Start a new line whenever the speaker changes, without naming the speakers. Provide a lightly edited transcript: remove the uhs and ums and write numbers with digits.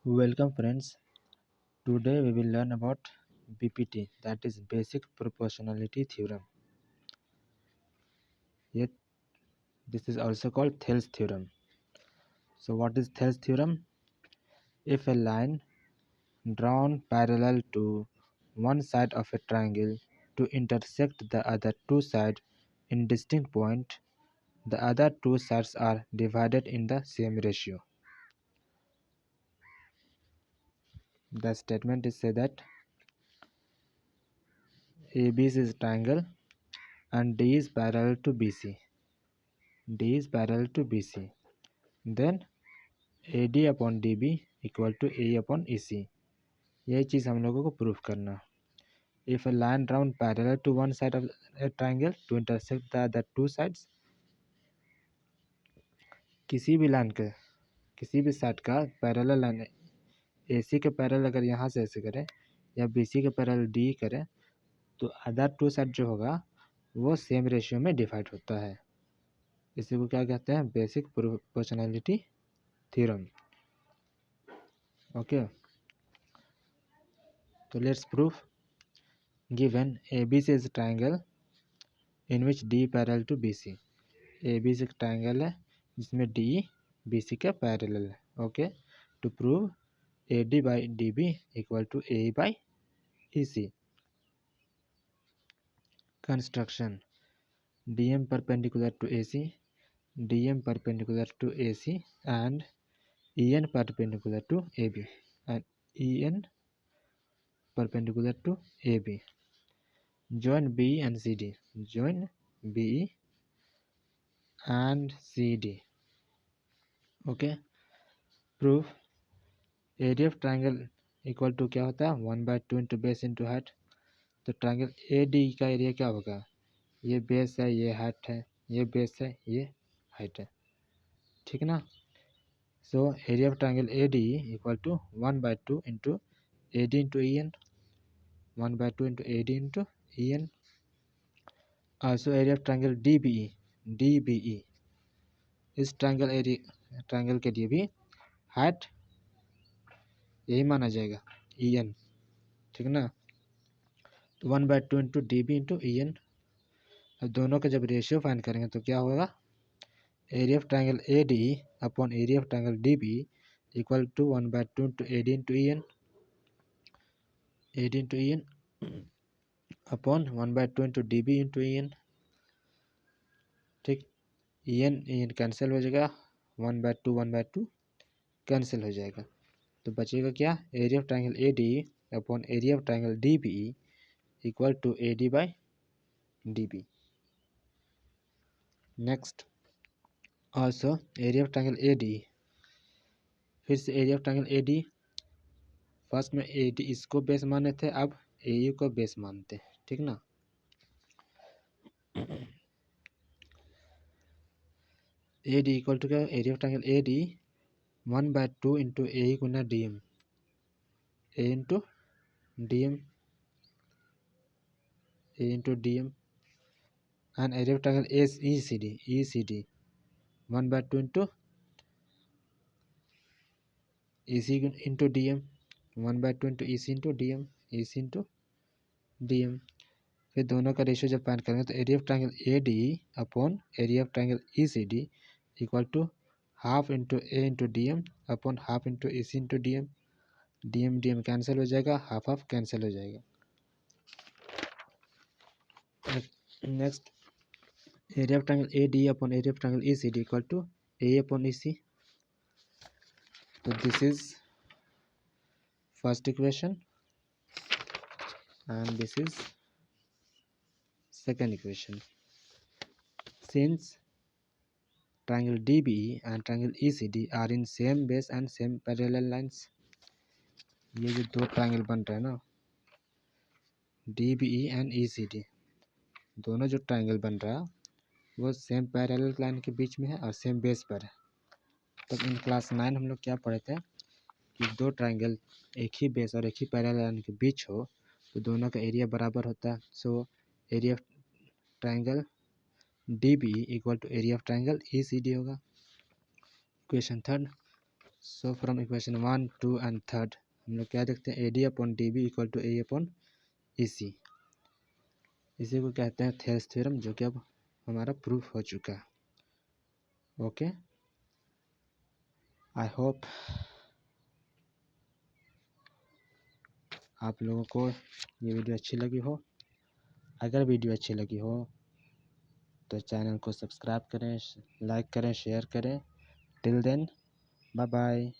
Welcome friends. Today we will learn about BPT, that is Basic Proportionality Theorem. Yet this is also called Thales theorem. So what is Thales theorem? If a line drawn parallel to one side of a triangle to intersect the other two sides in distinct point, the other two sides are divided in the same ratio. The statement is say that AB is a triangle and D is parallel to BC. D is parallel to BC. Then AD upon DB equal to A upon EC. यही चीज़ हम लोगों को proof करना. If a line drawn parallel to one side of a triangle to intersect the other two sides, किसी भी line के किसी भी साइड का पैरेलल लाइन AC के पैरेलल अगर यहाँ से ऐसे करें या BC के पैरेलल D करें तो अदर टू साइड जो होगा वो सेम रेशियो में डिवाइड होता है. इसी को क्या कहते हैं? Basic proportionality theorem. ओके, तो let's proof. Given ABC is a triangle in which D parallel to BC. ABC एक ट्राइंगल है जिसमें D BC के पैरेलल है. Okay, to prove AD by DB equal to AE by EC. Construction. DM perpendicular to AC, DM perpendicular to AC and EN perpendicular to AB and EN perpendicular to AB. Join B and CD. Join BE and CD. Okay, proof. Area of triangle equal to क्या होता है? 1/2 into base into height. तो triangle AD का area क्या होगा? ये base है, ये हाइट है, ये बेस है, ये हाइट है. ठीक ना? So area of triangle AD equal to 1/2 into AD into EN. 1/2 into AD into EN. Also area of triangle DBE. इस ट्राइंगल के लिए भी हाइट यही माना जाएगा, EN. ठीक ना? तो 1/2 इंटू DB इंटू EN. अब दोनों का जब रेशियो फाइंड करेंगे तो क्या होगा? Area of triangle AD upon area of triangle DB equal to 1/2 into AD into EN. AD into EN upon 1/2 into DB into EN. ठीक, EN कैंसिल हो जाएगा, 1/2 कैंसिल हो जाएगा. तो बचेगा क्या? Area of triangle AD upon area of triangle DB equal to AD by DB. Next, also area of triangle AD. फिर से area of triangle AD. First में AD इसको बेस माने थे, अब AU को बेस मानते हैं. ठीक ना? AD इक्वल टू क्या? Area of triangle AD 1/2 into AE गुना DM. A into DM, A into DM and area of triangle ECD 1/2 into EC into DM. 1/2 into EC into DM, EC into DM. फिर दोनों का ratio जब find करेंगे तो area of triangle AD upon area of triangle ECD equal to half into A into DM upon half into EC into DM. DM cancel हो जाएगा, half cancel हो जाएगा. Next, area of triangle AD upon area of triangle ECD equal to A upon EC. तो this is first equation and this is second equation. Since triangle DBE and triangle ECD are in same base and same parallel lines, ये जो दो triangle बन रहे हैं ना, DBE and ECD, दोनों जो ट्राइंगल बन रहा है वो सेम पैरेलल लाइन के बीच में है और सेम बेस पर है. तब इन क्लास 9 हम लोग क्या पढ़े थे कि दो ट्राइंगल एक ही बेस और एक ही पैरेलल लाइन के बीच हो तो दोनों का एरिया बराबर होता है. So area of triangle DBE equal to area of triangle ECD होगा. Question third, so from equation 1, 2 and 3 हम लोग क्या देखते हैं, AD upon DB equal to A upon EC। इसी को कहते हैं थेल्स थ्योरम, जो कि अब हमारा प्रूफ हो चुका है। ओके, आई होप आप लोगों को ये वीडियो अच्छी लगी हो। अगर वीडियो अच्छी लगी हो तो चैनल को सब्सक्राइब करें, लाइक करें, शेयर करें। Till then, bye bye.